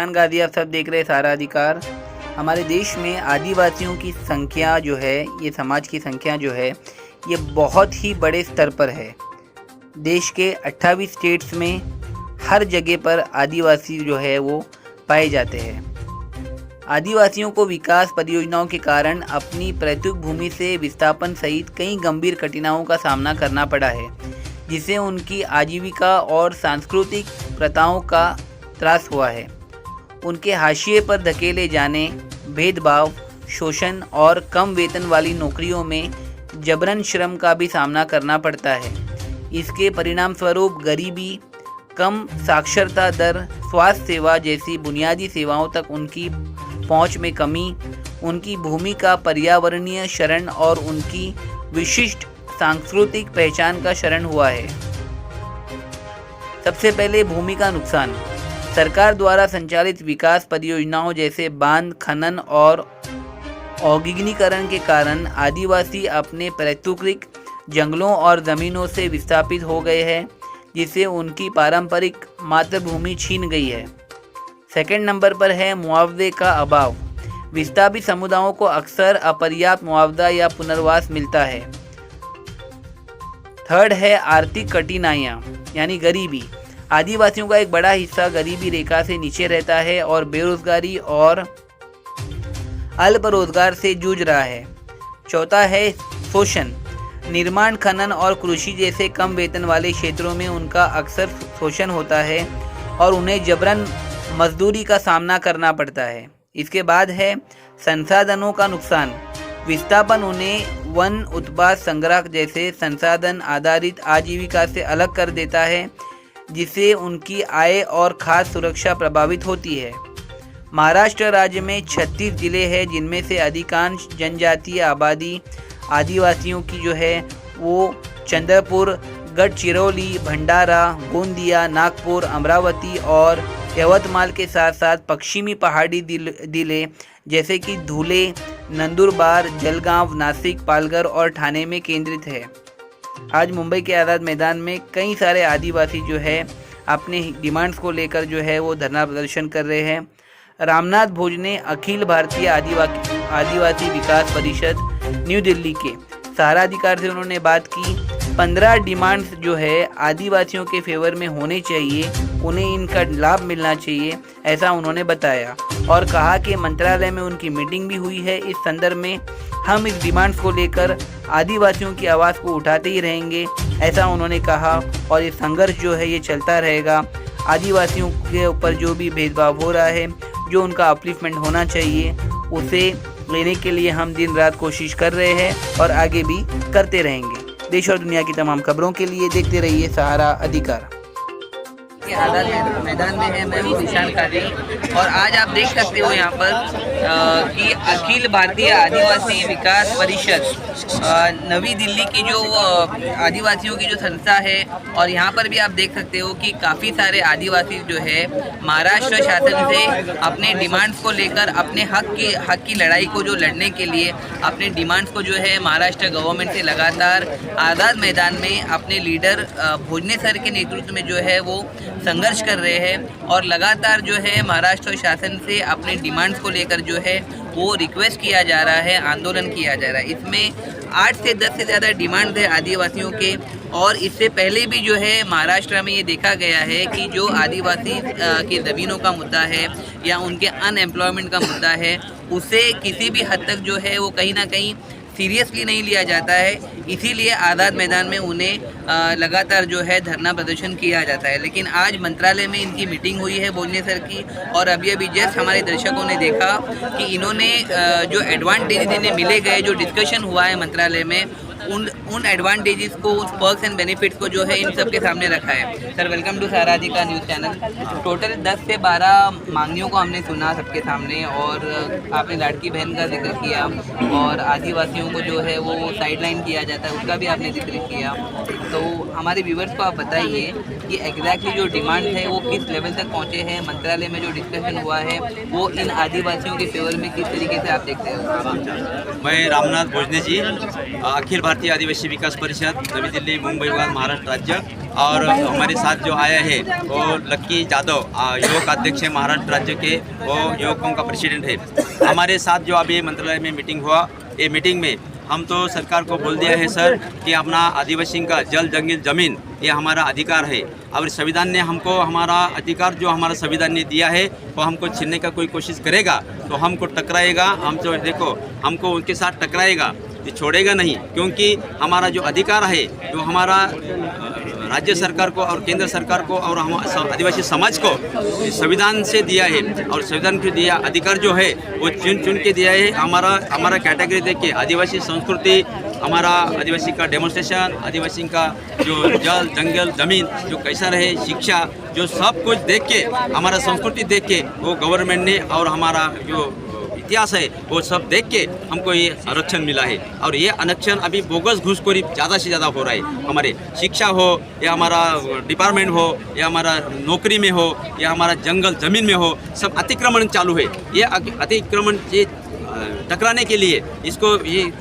ईशान गाजी, आप सब देख रहे हैं सारा अधिकार। हमारे देश में आदिवासियों की संख्या जो है, ये समाज की संख्या जो है, ये बहुत ही बड़े स्तर पर है। देश के 28 स्टेट्स में हर जगह पर आदिवासी जो है वो पाए जाते हैं। आदिवासियों को विकास परियोजनाओं के कारण अपनी पैतृक भूमि से विस्थापन सहित कई गंभीर कठिनाइयों का सामना करना पड़ा है, जिससे उनकी आजीविका और सांस्कृतिक प्रथाओं का त्रास हुआ है। उनके हाशिए पर धकेले जाने, भेदभाव, शोषण और कम वेतन वाली नौकरियों में जबरन श्रम का भी सामना करना पड़ता है। इसके परिणाम स्वरूप गरीबी, कम साक्षरता दर, स्वास्थ्य सेवा जैसी बुनियादी सेवाओं तक उनकी पहुंच में कमी, उनकी भूमि का पर्यावरणीय क्षरण और उनकी विशिष्ट सांस्कृतिक पहचान का क्षरण हुआ है। सबसे पहले भूमि का नुकसान। सरकार द्वारा संचालित विकास परियोजनाओं जैसे बांध, खनन और औद्योगिकीकरण के कारण आदिवासी अपने पैतृक जंगलों और ज़मीनों से विस्थापित हो गए हैं, जिससे उनकी पारंपरिक मातृभूमि छीन गई है। सेकंड नंबर पर है मुआवजे का अभाव। विस्थापित समुदायों को अक्सर अपर्याप्त मुआवजा या पुनर्वास मिलता है। थर्ड है आर्थिक कठिनाइयाँ यानी गरीबी। आदिवासियों का एक बड़ा हिस्सा गरीबी रेखा से नीचे रहता है और बेरोजगारी और अल्प रोजगार से जूझ रहा है। चौथा है शोषण। निर्माण, खनन और कृषि जैसे कम वेतन वाले क्षेत्रों में उनका अक्सर शोषण होता है और उन्हें जबरन मजदूरी का सामना करना पड़ता है। इसके बाद है संसाधनों का नुकसान। विस्थापन उन्हें वन उत्पाद संग्रह जैसे संसाधन आधारित आजीविका से अलग कर देता है, जिससे उनकी आय और खाद्य सुरक्षा प्रभावित होती है। महाराष्ट्र राज्य में 36 जिले हैं, जिनमें से अधिकांश जनजातीय आबादी आदिवासियों की जो है वो चंद्रपुर, गढ़चिरौली, भंडारा, गोंदिया, नागपुर, अमरावती और यवतमाल के साथ साथ पश्चिमी पहाड़ी जिले जैसे कि धुले, नंदुरबार, जलगांव, नासिक, पालघर और ठाणे में केंद्रित है। आज मुंबई के आज़ाद मैदान में कई सारे आदिवासी जो है अपने डिमांड्स को लेकर जो है वो धरना प्रदर्शन कर रहे हैं। रामनाथ भोजने, अखिल भारतीय आदिवासी विकास परिषद, न्यू दिल्ली के सहारा अधिकार से उन्होंने बात की। 15 डिमांड्स जो है आदिवासियों के फेवर में होने चाहिए, उन्हें इनका लाभ मिलना चाहिए, ऐसा उन्होंने बताया और कहा कि मंत्रालय में उनकी मीटिंग भी हुई है। इस संदर्भ में हम इस डिमांड्स को लेकर आदिवासियों की आवाज़ को उठाते ही रहेंगे, ऐसा उन्होंने कहा और ये संघर्ष जो है ये चलता रहेगा। आदिवासियों के ऊपर जो भी भेदभाव हो रहा है, जो उनका अपलिफ्टमेंट होना चाहिए, उसे लेने के लिए हम दिन रात कोशिश कर रहे हैं और आगे भी करते रहेंगे। देश और दुनिया की तमाम खबरों के लिए देखते रहिए सहारा अधिकार। आज़ाद मैदान में है, मैं हूँ ईशान गाजी और आज आप देख सकते हो यहाँ पर कि अखिल भारतीय आदिवासी विकास परिषद नवी दिल्ली की जो आदिवासियों की जो संस्था है, और यहाँ पर भी आप देख सकते हो कि काफ़ी सारे आदिवासी जो है महाराष्ट्र शासन से अपने डिमांड्स को लेकर, अपने हक की लड़ाई को जो लड़ने के लिए अपने डिमांड्स को जो है महाराष्ट्र गवर्नमेंट से लगातार आज़ाद मैदान में अपने लीडर भोजने सर के नेतृत्व में जो है वो संघर्ष कर रहे हैं और लगातार जो है महाराष्ट्र शासन से अपने डिमांड्स को लेकर जो है वो रिक्वेस्ट किया जा रहा है, आंदोलन किया जा रहा है। इसमें 8 से 10 से ज़्यादा डिमांड है आदिवासियों के, और इससे पहले भी जो है महाराष्ट्र में ये देखा गया है कि जो आदिवासी के ज़मीनों का मुद्दा है या उनके अनएम्प्लॉयमेंट का मुद्दा है, उसे किसी भी हद तक जो है वो कहीं ना कहीं सीरियसली नहीं लिया जाता है। इसीलिए आज़ाद मैदान में उन्हें लगातार जो है धरना प्रदर्शन किया जाता है। लेकिन आज मंत्रालय में इनकी मीटिंग हुई है भोजने सर की, और अभी जस्ट हमारे दर्शकों ने देखा कि इन्होंने जो एडवांटेज इन्हें मिले गए, जो डिस्कशन हुआ है मंत्रालय में, उन एडवांटेजेस को, उस पर्क्स एंड बेनिफिट्स को जो है इन सब के सामने रखा है। सर, वेलकम टू सहारा अधिकार न्यूज़ चैनल। टोटल 10 से 12 मांगनियों को हमने सुना सबके सामने, और आपने लाड़की बहन का जिक्र किया और आदिवासियों को जो है वो साइडलाइन किया जाता है उसका भी आपने जिक्र किया। तो हमारे व्यूवर्स को आप बताइए कि एग्जैक्टली जो डिमांड है वो किस लेवल तक पहुँचे हैं, मंत्रालय में जो डिस्कशन हुआ है वो इन आदिवासियों के फेवर में किस तरीके से आप देखते हैं। मैं रामनाथ भोजने जी, अखिल भारतीय भारतीय आदिवासी विकास परिषद नवी दिल्ली मुंबई विभाग महाराष्ट्र राज्य। और हमारे साथ जो आया है वो लक्की यादव, युवक अध्यक्ष है महाराष्ट्र राज्य के, वो युवकों का प्रेसिडेंट है। हमारे साथ जो अभी मंत्रालय में मीटिंग हुआ, ये मीटिंग में हम तो सरकार को बोल दिया है सर कि अपना आदिवासी का जल जंगल ज़मीन ये हमारा अधिकार है, और संविधान ने हमको हमारा अधिकार जो हमारा संविधान ने दिया है वो हमको छीनने का कोई कोशिश करेगा तो हमको टकराएगा। हम जो देखो हमको उनके साथ टकराएगा, ये छोड़ेगा नहीं, क्योंकि हमारा जो अधिकार है जो हमारा राज्य सरकार को और केंद्र सरकार को और हम आदिवासी समाज को संविधान से दिया है, और संविधान के दिया अधिकार जो है वो चुन के दिया है। हमारा कैटेगरी देख के आदिवासी संस्कृति, हमारा आदिवासी का डेमोन्स्ट्रेशन, आदिवासी का जो जल जंगल ज़मीन जो कैसा रहे, शिक्षा, जो सब कुछ देख के, हमारा संस्कृति देख के वो गवर्नमेंट ने और हमारा जो इतिहास है वो सब देख के हमको ये आरक्षण मिला है। और ये आरक्षण अभी बोगस घूसखोरी ज़्यादा से ज़्यादा हो रहा है। हमारे शिक्षा हो या हमारा डिपार्टमेंट हो या हमारा नौकरी में हो या हमारा जंगल ज़मीन में हो, सब अतिक्रमण चालू है। ये अतिक्रमण ये टकराने के लिए, इसको ये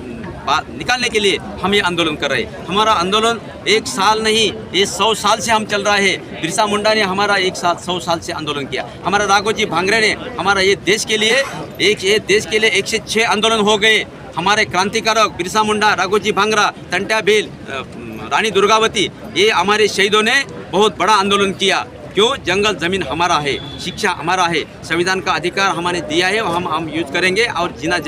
निकालने के लिए हम ये आंदोलन कर रहे हैं। हमारा आंदोलन 1 साल नहीं, ये 100 साल से हम चल रहा है। बिरसा मुंडा ने हमारा 100 साल से आंदोलन किया। हमारा राघोजी भांगरे ने हमारा ये देश के लिए 106 आंदोलन हो गए। हमारे क्रांतिकारक बिरसा मुंडा, राघोजी भांगरा, तंट्या भील, रानी दुर्गावती, ये हमारे शहीदों ने बहुत बड़ा आंदोलन किया। क्यों? जंगल ज़मीन हमारा है, शिक्षा हमारा है, संविधान का अधिकार हमारे दिया है, हम यूज करेंगे और जीना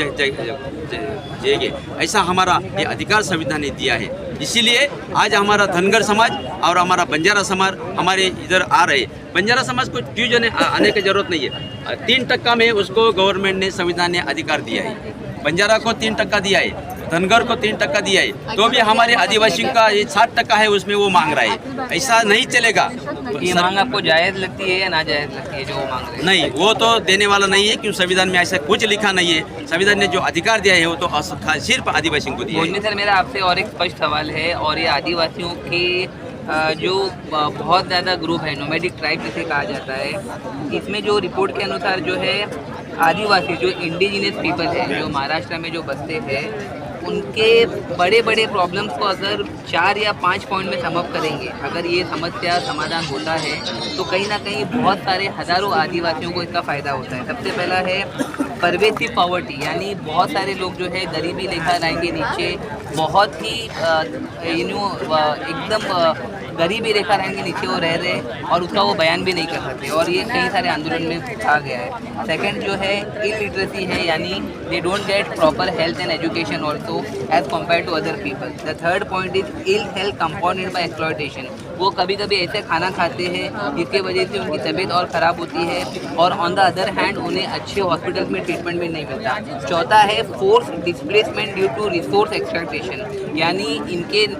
जिएंगे, ऐसा हमारा ये अधिकार संविधान ने दिया है। इसीलिए आज हमारा धनगर समाज और हमारा बंजारा समाज हमारे इधर आ रहे। बंजारा समाज को ट्यूजन आने की जरूरत नहीं है। 3% में उसको गवर्नमेंट ने संविधान ने अधिकार दिया है। बंजारा को 3% दिया है, धनगर को 3% दिया है, तो भी हमारे आदिवासियों का ये 60% है, उसमें वो मांग रहा है। ऐसा नहीं चलेगा। ये मांग आपको जायज़ लगती है या नाजायज़ लगती है जो वो मांग रहे हैं? नहीं, वो तो देने वाला नहीं है, क्योंकि संविधान में ऐसा कुछ लिखा नहीं है। संविधान ने जो अधिकार दिया है वो तो सिर्फ आदिवासियों को दिया है। सर, मेरा आपसे और एक स्पष्ट सवाल है, और ये आदिवासियों के जो बहुत ज़्यादा ग्रुप है, नोमैडिक ट्राइब जिसे कहा जाता है, इसमें जो रिपोर्ट के अनुसार जो है आदिवासी जो इंडिजिनस पीपल है, जो महाराष्ट्र में जो बसते हैं, उनके बड़े बड़े प्रॉब्लम्स को अगर 4 या 5 पॉइंट में समअप करेंगे, अगर ये समस्या समाधान होता है तो कहीं ना कहीं बहुत सारे हज़ारों आदिवासियों को इसका फ़ायदा होता है। सबसे पहला है परवेसिव पॉवर्टी, यानी बहुत सारे लोग जो है गरीबी रेखा लाइन के नीचे, बहुत ही एकदम गरीबी रेखा लाइन के नीचे वो रह रहे और उसका वो बयान भी नहीं कर सकते, और ये कई सारे आंदोलन में आ गया है। सेकंड जो है इलिटरेसी है, यानी they don't get proper health and education also as compare to other people. The third point is ill health compounded by exploitation. वो कभी कभी ऐसे खाना खाते हैं जिसके वजह से उनकी तबीयत और ख़राब होती है, और ऑन द अदर हैंड उन्हें अच्छे हॉस्पिटल्स में ट्रीटमेंट भी नहीं मिलता। चौथा है force displacement due to resource exploitation, यानी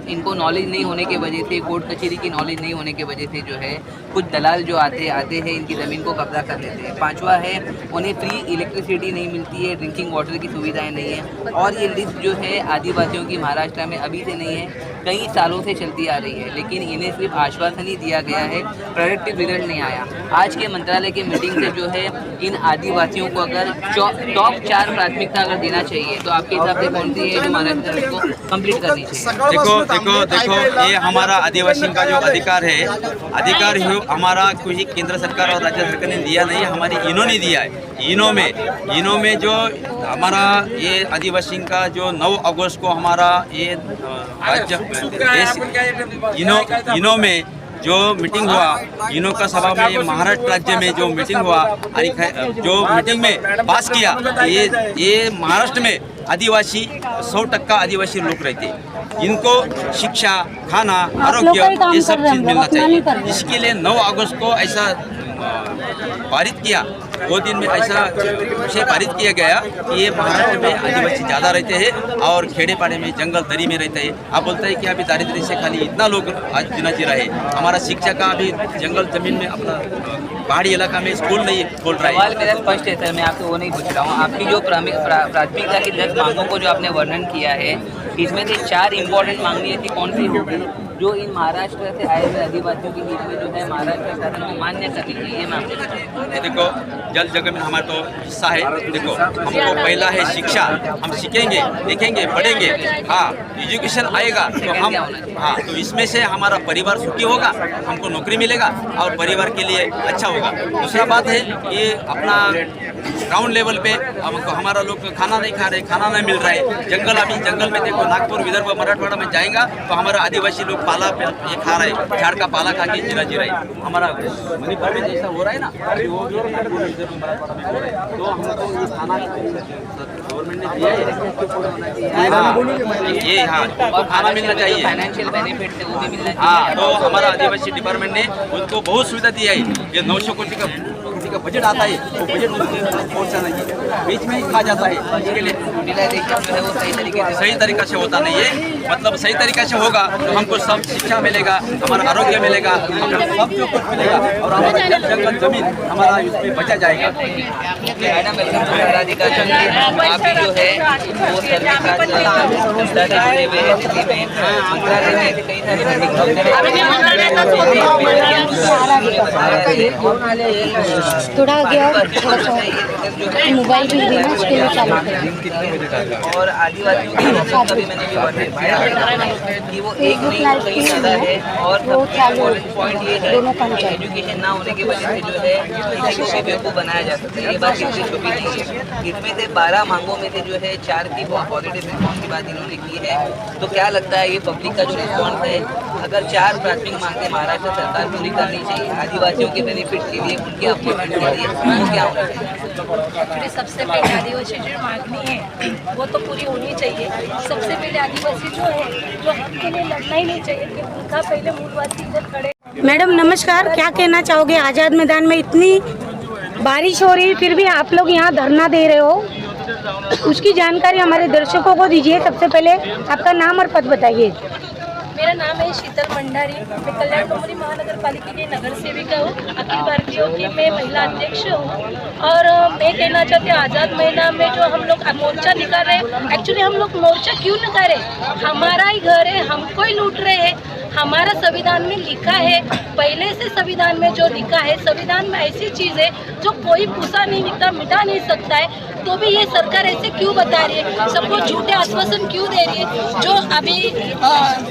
इनको नॉलेज नहीं होने की वजह से, कोर्ट कचहरी की नॉलेज नहीं होने की वजह से जो है कुछ दलाल जो आते हैं इनकी ज़मीन को कब्जा कर लेते हैं। पांचवा है उन्हें फ्री इलेक्ट्रिसिटी नहीं मिलती है, ड्रिंकिंग वाटर की सुविधाएं नहीं है, और ये लिस्ट जो है आदिवासियों की महाराष्ट्र में अभी से नहीं है, कई सालों से चलती आ रही है, लेकिन इन्हें सिर्फ आश्वासन ही दिया गया है, प्रोडक्टिव रिजल्ट नहीं आया। आज के मंत्रालय की मीटिंग से जो है इन आदिवासियों को अगर टॉप 4 प्राथमिकता अगर देना चाहिए तो आपके हिसाब से कौन सी है जो महाराष्ट्र को कंप्लीट करनी चाहिए? देखो ये हमारा आदिवासी का जो अधिकार है, अधिकार हमारा कोई केंद्र सरकार और राज्य सरकार ने दिया नहीं है, हमारी इन्होंने दिया है। इनो में जो हमारा ये आदिवासी का जो 9 अगस्त को हमारा ये राज्य इनो में जो मीटिंग हुआ, इनो का सभा में महाराष्ट्र राज्य में जो मीटिंग हुआ, जो मीटिंग में पास किया, ये महाराष्ट्र में आदिवासी 100% आदिवासी लोग रहते हैं। इनको शिक्षा, खाना, आरोग्य ये सब चीज़ मिलना चाहिए। इसके लिए 9 अगस्त को ऐसा पारित किया, 2 दिन में ऐसा विषय पारित किया गया कि ये महाराष्ट्र में आदिवासी ज़्यादा रहते हैं और खेड़े पाड़े में जंगल दरी में रहते हैं। आप बोलते हैं कि अभी दारिद्र्य से खाली इतना लोग आज जीना जी रहे, हमारा शिक्षा का अभी जंगल ज़मीन में अपना पहाड़ी इलाका में स्कूल नहीं खोल रहा है। सवाल मेरा स्पष्ट है सर, मैं आपसे वो नहीं पूछ रहा हूँ। आपकी जो प्राथमिकता की 10 मांगों को जो आपने वर्णन किया है, इसमें से 4 इम्पोर्टेंट मांगनी ऐसी कौन सी होगी जो इन महाराष्ट्र से आए हुए आदिवासियों के हित में जो है महाराष्ट्र शासन को मान्य करनी चाहिए। मैं आपसे पूछना चाहूंगा। ये देखो, जल जगत में हमारा तो हिस्सा है। देखो, हमको पहला है शिक्षा, हम सीखेंगे, देखेंगे, पढ़ेंगे, हाँ एजुकेशन आएगा तो हम, हाँ तो इसमें से हमारा परिवार सुखी होगा, हमको नौकरी मिलेगा और परिवार के लिए अच्छा होगा। दूसरा बात है ये अपना ग्राउंड लेवल पे हमको, हमारा लोग खाना नहीं खा रहे, खाना नहीं मिल रहा है। जंगल, अभी जंगल में देखो, नागपुर विदर्भ मराठवाड़ा में जाएगा तो हमारा आदिवासी लोग पाला ये खा रहे हैं, झाड़ का पाला खा के जी रहे हैं। हमारा मणिपुर में जैसा हो रहा है ना, वो भी नागपुर विदर्भ मराठवाड़ा में हो रहा है। तो हमको ये खाना गवर्नमेंट ने दिया है, ये हाँ और खाना मिलना चाहिए, फाइनेंशियल बेनिफिट है वो भी मिलना चाहिए। हाँ तो हमारा आदिवासी डिपार्टमेंट ने उनको बहुत सुविधा दिया है। ये 900 कोटि का बजट आता है, वो बजट पहुँचाना चाहिए, बीच में ही खा जाता है। इसके लिए यूटिलाइजेशन जो है वो सही तरीके से होता नहीं है। मतलब सही तरीके से होगा तो हमको सब शिक्षा मिलेगा, हमारा आरोग्य मिलेगा, हमारा सब जो कुछ मिलेगा और हमारा जल जंगल जमीन हमारा इसमें बचा जाएगा। मैडम वेलकम टू जिलाधिकारी। आप भी जो है वो सर्वे का सुविधा देते हुए दिल्ली में मंत्रालय में कई सारे थोड़ा आगे और थोड़ा सा मोबाइल भी देना, उसके लिए चालू करें। और आदिवासियों की प्रॉब्लम का भी मैंने भी बताया कि वो एक नहीं तो कहीं ज़्यादा है। और सबसे पॉइंट ये है एजुकेशन ना होने की वजह से जो है किसी को भी बेवकूफ़ बनाया जा सकता है। ये बात कितनी छुपी नहीं है। इसमें से 12 मांगों में से जो है 4 की पॉजिटिव रिस्पॉन्स की बात इन्होंने की है। तो क्या लगता है ये पब्लिक का जो रिस्पॉन्स है, अगर 4 प्राथमिक मांगें महाराष्ट्र सरकार पूरी करनी चाहिए आदिवासियों के बेनिफिट के लिए, उनके अपडेट के लिए, वो क्या होना चाहिए? एक्चुअली सबसे पहले आदिवासी जो मांगनी है वो तो पूरी होनी चाहिए। सबसे पहले आदिवासी जो है जो हक के लिए लड़ना ही नहीं चाहिए कि उनका पहले मूलवासी इधर खड़े। मैडम नमस्कार, क्या कहना चाहोगे? आज़ाद मैदान में इतनी बारिश हो रही फिर भी आप लोग यहाँ धरना दे रहे हो, उसकी जानकारी हमारे दर्शकों को दीजिए। सबसे पहले आपका नाम और पद बताइए। मेरा नाम है शीतल भंडारी, मैं कल्याण डोंगरी महानगर पालिका की नगर सेविका हूँ, अखिल भारतीय की मैं महिला अध्यक्ष हूँ। और मैं कहना चाहती हूँ आज़ाद मैदान में जो हम लोग मोर्चा निकाल रहे हैं, एक्चुअली हम लोग मोर्चा क्यों निकाल रहे? हमारा ही घर है, हमको ही लूट रहे हैं। हमारा संविधान में लिखा है, पहले से संविधान में जो लिखा है, संविधान में ऐसी चीज़ है जो कोई पूछा नहीं निकला मिटा नहीं सकता है। तो भी ये सरकार ऐसे क्यों बता रही है, सबको झूठे आश्वासन क्यों दे रही है? जो अभी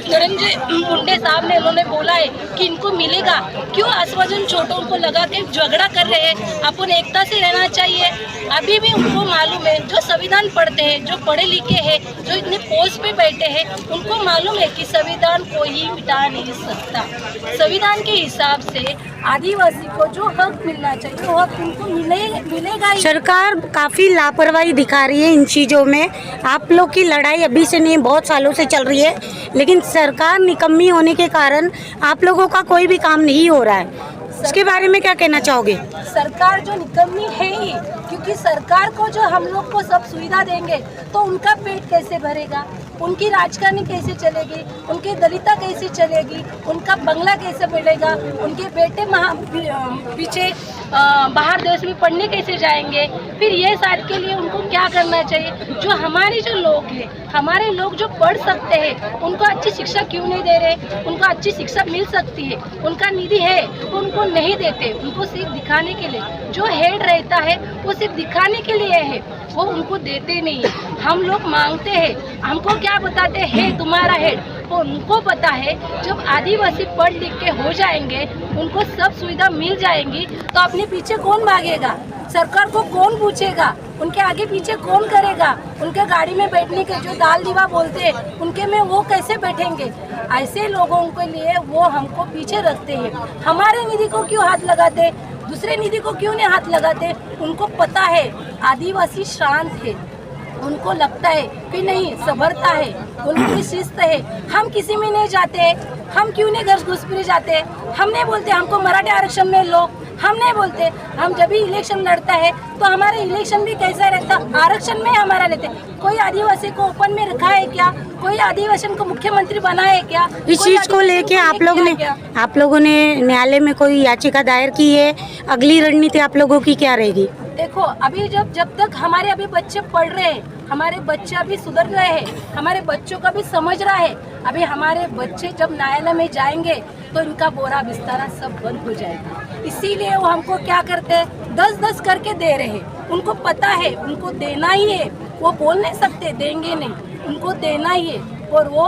धनंजय मुंडे साहब ने उन्होंने बोला है कि इनको मिलेगा, क्यों आश्वासन छोटों को लगा के झगड़ा कर रहे हैं? अपन एकता से रहना चाहिए। अभी भी उनको मालूम है, जो संविधान पढ़ते हैं, जो पढ़े लिखे हैं, जो इतने पोस्ट पे बैठे हैं, उनको मालूम है कि संविधान कोई मिटा नहीं सकता। संविधान के हिसाब से आदिवासी को जो हक मिलना चाहिए वो हक उनको मिलेगा ही। सरकार काफ़ी लापरवाही दिखा रही है इन चीज़ों में। आप लोग की लड़ाई अभी से नहीं, बहुत सालों से चल रही है, लेकिन सरकार निकम्मी होने के कारण आप लोगों का कोई भी काम नहीं हो रहा है। इसके बारे में क्या कहना चाहोगे? सरकार जो निकम्मी है ही, क्योंकि सरकार को जो हम लोग को सब सुविधा देंगे तो उनका पेट कैसे भरेगा, उनकी राजकारणी कैसे चलेगी, उनकी दलिता कैसे चलेगी, उनका बंगला कैसे मिलेगा, उनके बेटे पीछे बाहर देश में पढ़ने कैसे जाएंगे? फिर ये साथ के लिए उनको क्या करना चाहिए? जो हमारे जो लोग हैं, हमारे लोग जो पढ़ सकते हैं, उनको अच्छी शिक्षा क्यों नहीं दे रहे? उनको अच्छी शिक्षा मिल सकती है, उनका निधि है तो उनको नहीं देते। उनको सिर्फ दिखाने के लिए, जो हेड रहता है वो सिर्फ दिखाने के लिए है, वो उनको देते नहीं है। हम लोग मांगते हैं, हमको क्या बताते हैं तुम्हारा हेड, वो उनको पता है जब आदिवासी पढ़ लिख के हो जाएंगे, उनको सब सुविधा मिल जाएंगी तो अपने पीछे कौन भागेगा? सरकार को कौन पूछेगा? उनके आगे पीछे कौन करेगा? उनके गाड़ी में बैठने के जो दाल दीवा बोलते हैं, उनके में वो कैसे बैठेंगे? ऐसे लोगों के लिए वो हमको पीछे रखते हैं। हमारे निधि को क्यों हाथ लगाते, दूसरे निधि को क्यों नहीं हाथ लगाते? उनको पता है आदिवासी शांत है, उनको लगता है कि नहीं सबरता है, उनकी शिस्त है। हम किसी में नहीं जाते, हम क्यों नहीं घुसपैठ जाते? हम नहीं बोलते हमको मराठा आरक्षण में लो, हम नहीं बोलते। हम जब भी इलेक्शन लड़ता है तो हमारा इलेक्शन भी कैसा रहता, आरक्षण में हमारा लेते। कोई आदिवासी को ओपन में रखा है क्या? कोई आदिवासी को मुख्यमंत्री बनाया है क्या? इस चीज को लेके आप लोगों ने न्यायालय में कोई याचिका दायर की है? अगली रणनीति आप लोगों की क्या रहेगी? देखो अभी जब तक हमारे अभी बच्चे पढ़ रहे हैं, हमारे बच्चे अभी सुधर रहे हैं, हमारे बच्चों का भी समझ रहा है। अभी हमारे बच्चे जब न्यायालय में जाएंगे तो इनका बोरा बिस्तारा सब बंद हो जाएगा। इसीलिए वो हमको क्या करते हैं, 10-10 करके दे रहे हैं। उनको पता है उनको देना ही है, वो बोल नहीं सकते देंगे नहीं, उनको देना ही है और वो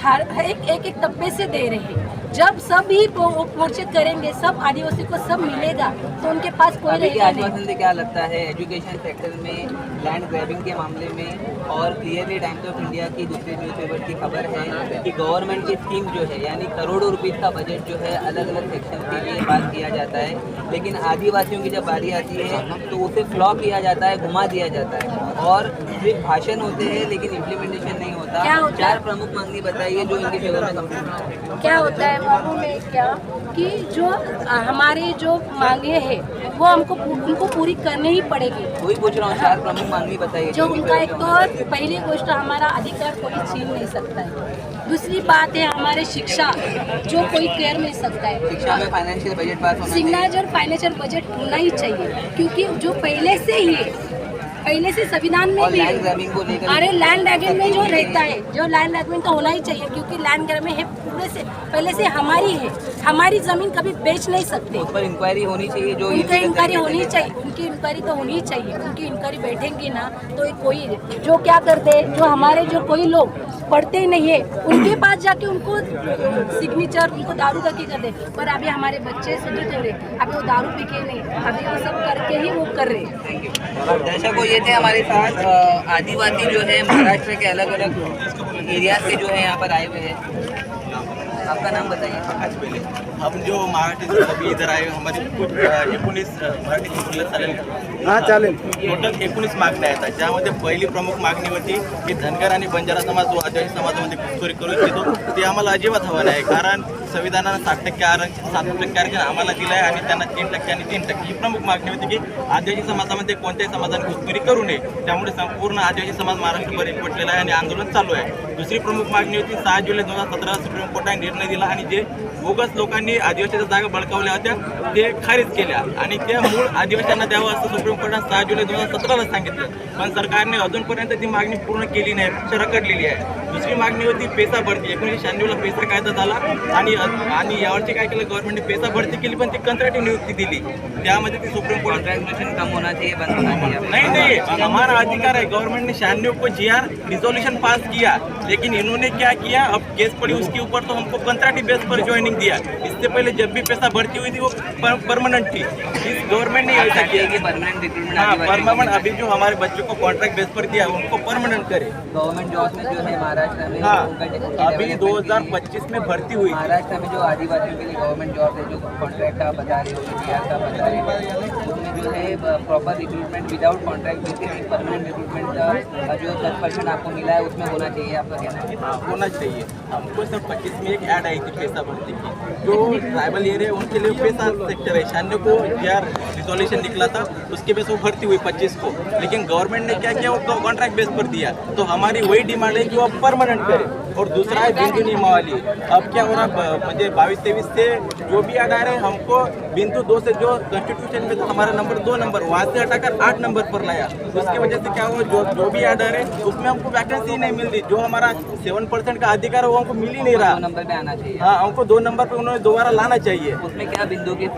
हर एक तब्बे से दे रहे हैं। जब सभी मोर्चे करेंगे, सब आदिवासी को सब मिलेगा तो उनके पास कोई रहेगा आश्वासन से क्या लगता है एजुकेशन सेक्टर में लैंड ग्रैबिंग के मामले में? और क्लियरली टाइम्स ऑफ इंडिया की दूसरे न्यूज़पेपर की खबर है कि गवर्नमेंट की स्कीम जो है यानी करोड़ों रुपए का बजट जो है अलग अलग सेक्शन के लिए पास किया जाता है, लेकिन आदिवासियों की जब बारी आती है तो उसे फ्लॉ किया जाता है, घुमा दिया जाता है और सिर्फ भाषण होते हैं लेकिन इम्प्लीमेंटेशन नहीं होता। क्या होता है? 4 प्रमुख मांगनी बताइए जो इनके फेवर में कंप्लीट। क्या होता है मालूम है क्या कि जो हमारे जो मांगे हैं वो हमको उनको पूरी करनी ही पड़ेगी। वही पूछ रहा हूँ, 4 प्रमुख मांगनी बताइए। जो उनका एक तो पहली गोष्ट हमारा अधिकार कोई छीन नहीं सकता है। दूसरी बात है हमारे शिक्षा जो कोई कर नहीं सकता है। शिक्षा में फाइनेंशियल बजट पास होना सिग्नेचर फाइनेंशियल बजट होना ही चाहिए क्योंकि जो पहले से संविधान में भी लैंड ग्रैबिंग को लेकर अरे लैंड ग्रैबिंग में जो रहता है, जो लैंड ग्रैबिंग तो होना ही चाहिए क्योंकि लैंड ग्रैबिंग है पूरे से पहले से हमारी है, हमारी जमीन कभी बेच नहीं सकते। उस पर इंक्वायरी होनी चाहिए, जो उनकी इंक्वायरी होनी चाहिए, उनकी इंक्वायरी तो होनी चाहिए। उनकी इंक्वायरी बैठेंगी ना तो कोई जो क्या करते हैं, जो हमारे जो कोई लोग पढ़ते ही नहीं है उनके पास जाके उनको सिग्नेचर उनको दारू करके कर दे। पर अभी हमारे बच्चे शिक्षित हो रहे, अभी वो दारू पी के नहीं, अभी वो सब करके ही वो कर रहे। दर्शकों ये थे हमारे साथ आदिवासी जो है महाराष्ट्र के अलग अलग एरिया से जो है यहाँ पर आए हुए हैं। आपका नाम बताइए। आज पहिले हम जो मराठी से सभी इधर आए, हमारे कुछ 19 मराठी बोललं चालेल का? हां चालेल। टोटल 19 मागण्या आहेत, ज्यामध्ये पहिली प्रमुख मागणी होती की धनगर आणि बंजारा समाज जो आदिवासी समाजामध्ये घुसखोरी करू इच्छितो ते आम्हाला अजिबात हवं नाही, कारण संविधानानं 7% आरक्षण 7% आरक्षण आम्हाला दिलं आहे आणि त्यांना 3% आणि 3%. ही प्रमुख मागणी होती की आदिवासी समाजामध्ये कोणत्याही समाजाने घुसखोरी करू नये, त्यामुळे संपूर्ण आदिवासी समाज महाराष्ट्रभर एकवटलेला आहे आणि आंदोलन चालू आहे. दुसरी प्रमुख मागणी होती 6 जुलै 2017 सुप्रीम कोर्टाने निर्णय दिला आणि जे बोगस लोकांनी आदिवासीच्या जागा बळकावल्या होत्या ते खारिज केल्या आणि त्या मूळ आदिवासींना द्यावं असं सुप्रीम कोर्टाने 6 जुलै 2017ला सांगितलं, पण सरकारने अजूनपर्यंत ती मागणी पूर्ण केली नाही, फक्त रखडलेली आहे. दुसरी मागणी होती पेसा भरती. 1996ला पेसा कायदा झाला आणि यावर्षी काय केलं गव्हर्नमेंटने पेसा भरती केली, पण ती कंत्राटी नियुक्ती दिली, त्यामध्ये ती सुप्रीम कोर्ट कम होना चाहिए, बंद होना चाहिए। नहीं हमारा अधिकार है। गवर्नमेंट ने 96 को GR रिजोल्यूशन पास किया, लेकिन इन्होंने क्या किया, अब केस पड़ी उसके ऊपर तो हमको कंट्राक्टी बेस पर ज्वाइनिंग दिया। इससे पहले जब भी पैसा भर्ती हुई थी वो परमानेंट थी, इस गवर्नमेंट ने ऐसा किया कि परमानेंट रिक्रूटमेंट। हाँ परमानेंट, अभी जो हमारे बच्चों को कॉन्ट्रैक्ट बेस पर दिया उनको परमानेंट करे। गवर्नमेंट जॉब में जो है महाराष्ट्र में हाँ अभी 2025 में भर्ती हुई। महाराष्ट्र में जो आदिवासियों के लिए गवर्नमेंट जॉब है, जो कॉन्ट्रैक्ट आप बता रहे हो, GR का बता रहे हो, उसमें जो है proper recruitment without contract basis permanent recruitment का जो 10% आपको मिला है उसमें होना चाहिए, आपका कहना है? हाँ होना चाहिए। हमको सर 25 में एक ऐड आई थी पैसा भर्ती की, जो ट्राइबल एरिया उनके लिए पैसा सेक्टर है। 96 को GR रिजोल्यूशन निकला था, उसके बेस वो भर्ती हुई 25 को, लेकिन गवर्नमेंट ने क्या किया, वो कॉन्ट्रैक्ट बेस पर दिया। तो हमारी वही डिमांड है कि वो परमानेंट करे। और दूसरा है बिंदु नियमावली। अब क्या हो रहा, मुझे 22-23 से जो भी ऐड आ रहे हैं, हमको बिंदु 2 से जो कॉन्स्टिट्यूशन में तो हमारा नंबर 2 नंबर वहाँ से हटाकर 8 नंबर पर लाया। उसकी वजह से क्या हुआ, जो भी ऐड आ रहे हैं उसमें हमको वैकेंसी नहीं मिल रही, जो हमारा 7% का अधिकार है वो हमको मिल ही नहीं रहा। 2 नंबर पे आना चाहिए। हाँ हमको 2 नंबर पे उन्होंने दोबारा लाना चाहिए। उसमें क्या बिंदु के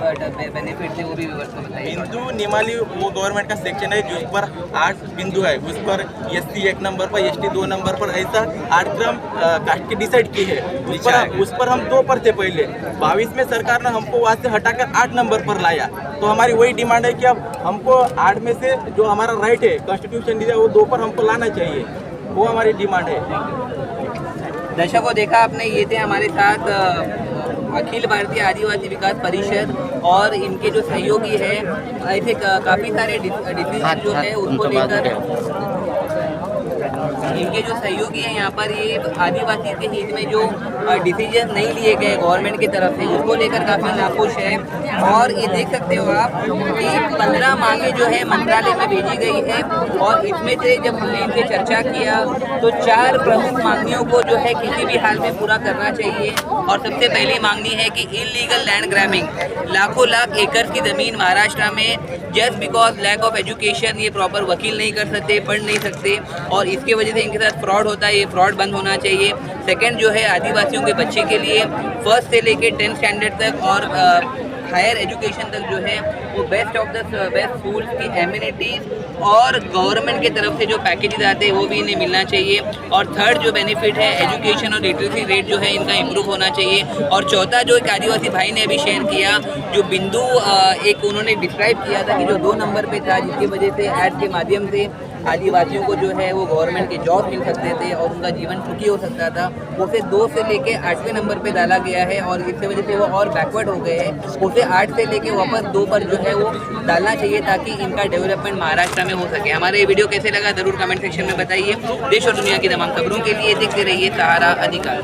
बेनिफिट थे वो भी विवर्स में बताइए। बिंदु नियमावली वो गवर्नमेंट का सेक्शन है जिस पर 8 बिंदु है, उस पर SC 1 नंबर पर, ST 2 नंबर पर, ऐसा 8 क्रम कास्ट की डिसाइड की है। उस पर हम 2 पर थे पहले। 22 में सरकार ने हमको वहाँ से हटाकर 8 नंबर पर लाया। तो हमारी वही डिमांड है कि अब हमको 8 में से जो हमारा राइट है कॉन्स्टिट्यूशन दिया वो 2 पर हमको लाना चाहिए, वो हमारी डिमांड है। दर्शकों देखा आपने, ये थे हमारे साथ अखिल भारतीय आदिवासी विकास परिषद और इनके जो सहयोगी हैं, ऐसे काफ़ी सारे डिसीजन जो है उसको लेकर इनके जो सहयोगी हैं यहाँ पर, ये आदिवासी के हित में जो डिसीजन नहीं लिए गए गवर्नमेंट की तरफ से, उसको लेकर काफ़ी नाखुश है। और ये देख सकते हो आप कि 15 मांगे जो है मंत्रालय में भेजी गई है, और इसमें से जब हमने इनसे चर्चा किया तो 4 प्रमुख मांगनियों को जो है किसी भी हाल में पूरा करना चाहिए। और सबसे पहली मांगनी है कि इलीगल लैंड ग्रैबिंग, लाखों लाख एकड़ की ज़मीन महाराष्ट्र में just because lack of education, ये प्रॉपर वकील नहीं कर सकते, पढ़ नहीं सकते, और इसके वजह से इनके साथ फ्रॉड होता है, ये फ्रॉड बंद होना चाहिए। सेकंड जो है आदिवासियों के बच्चे के लिए 1st से लेके 10th स्टैंडर्ड तक और हायर एजुकेशन तक जो है वो best of the best schools की एमिनिटीज़ और गवर्नमेंट की तरफ से जो पैकेजेस आते हैं वो भी इन्हें मिलना चाहिए। और थर्ड जो बेनिफिट है एजुकेशन और लिटरेसी रेट जो है इनका इम्प्रूव होना चाहिए। और चौथा जो एक आदिवासी भाई ने अभी शेयर किया, जो बिंदु एक उन्होंने डिस्क्राइब किया था कि जो 2 नंबर पे था, जिसकी वजह से ऐड के माध्यम से आदिवासियों को जो है वो गवर्नमेंट के जॉब मिल सकते थे और उनका जीवन सुखी हो सकता था, उसे 2 से लेके 8वें नंबर पे डाला गया है। और इसकी वजह से वो और बैकवर्ड हो गए हैं, उसे 8 से लेके वापस 2 पर जो है वो डालना चाहिए ताकि इनका डेवलपमेंट महाराष्ट्र में हो सके। हमारे ये वीडियो कैसे लगा ज़रूर कमेंट सेक्शन में बताइए। देश और दुनिया की तमाम खबरों के लिए देखते रहिए सहारा अधिकार।